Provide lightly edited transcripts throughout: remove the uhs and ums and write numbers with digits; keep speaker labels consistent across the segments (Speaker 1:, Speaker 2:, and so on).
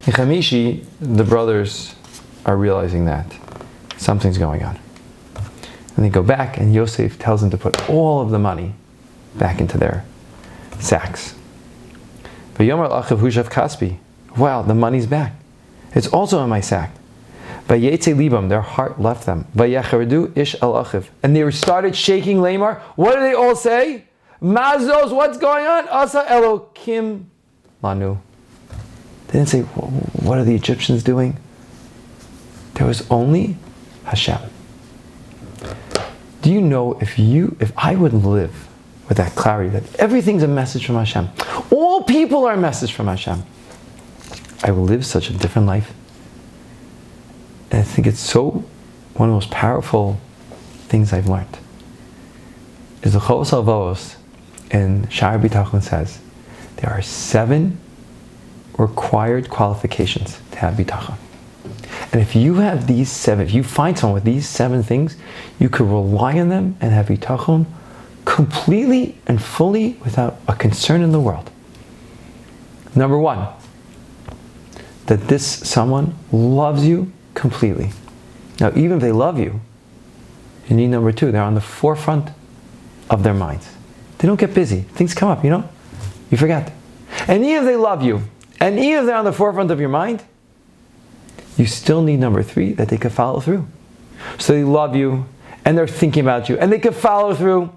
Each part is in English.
Speaker 1: In Chamishi, the brothers are realizing that something's going on. And they go back, and Yosef tells them to put all of the money back into their sacks. V'yomer l'achiv hushav kaspi. Wow, the money's back. It's also in my sack. Vayetze libam, their heart left them. Vayacharedu ish al achiv. And they started shaking Lamar. What do they all say? Mazos, what's going on? Asa Elokim lanu. They didn't say, what are the Egyptians doing? There was only Hashem. Do you know, if I would live with that clarity, that everything's a message from Hashem, all people are a message from Hashem, I will live such a different life. And I think it's one of the most powerful things I've learned. Is the Chovos HaLevavos in Sha'ar B'tachon says, there are 7 required qualifications to have bitachon. And if you have these 7, if you find someone with these 7 things, you could rely on them and have bitachon completely and fully without a concern in the world. Number 1, that this someone loves you completely. Now, even if they love you, you need number 2, they're on the forefront of their minds. They don't get busy. Things come up, you forget. And even if they love you, and even if they're on the forefront of your mind, you still need number 3, that they can follow through. So they love you, and they're thinking about you, and they can follow through.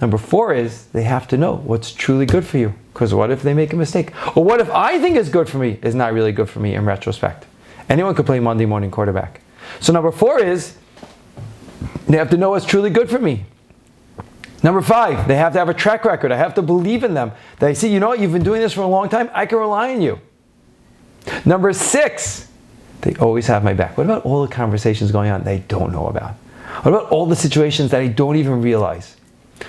Speaker 1: Number 4 is, they have to know what's truly good for you. Because what if they make a mistake? Or what if I think is good for me is not really good for me in retrospect? Anyone could play Monday morning quarterback. So number 4 is, they have to know what's truly good for me. Number 5, they have to have a track record. I have to believe in them. They say, you know what, you've been doing this for a long time, I can rely on you. Number 6, they always have my back. What about all the conversations going on they don't know about? What about all the situations that I don't even realize?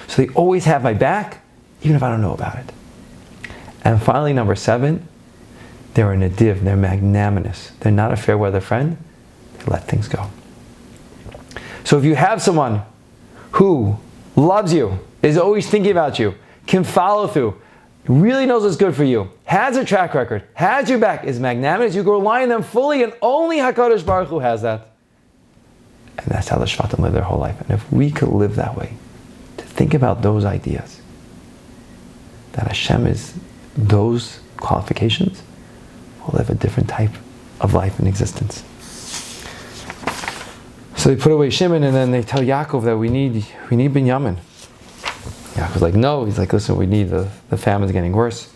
Speaker 1: So they always have my back, even if I don't know about it. And finally, number 7, they're a nadiv, they're magnanimous. They're not a fair weather friend, they let things go. So if you have someone who loves you, is always thinking about you, can follow through, really knows what's good for you, has a track record, has your back, is magnanimous, you can rely on them fully, and only HaKadosh Baruch Hu has that. And that's how the Shvatim live their whole life. And if we could live that way, to think about those ideas, that Hashem is those qualifications, we'll live a different type of life and existence. So they put away Shimon, and then they tell Yaakov that we need Binyamin. Yaakov's like, no. He's like, listen, we need the famine's getting worse.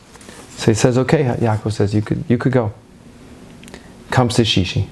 Speaker 1: So he says, okay. Yaakov says, you could go. Comes to Shishi.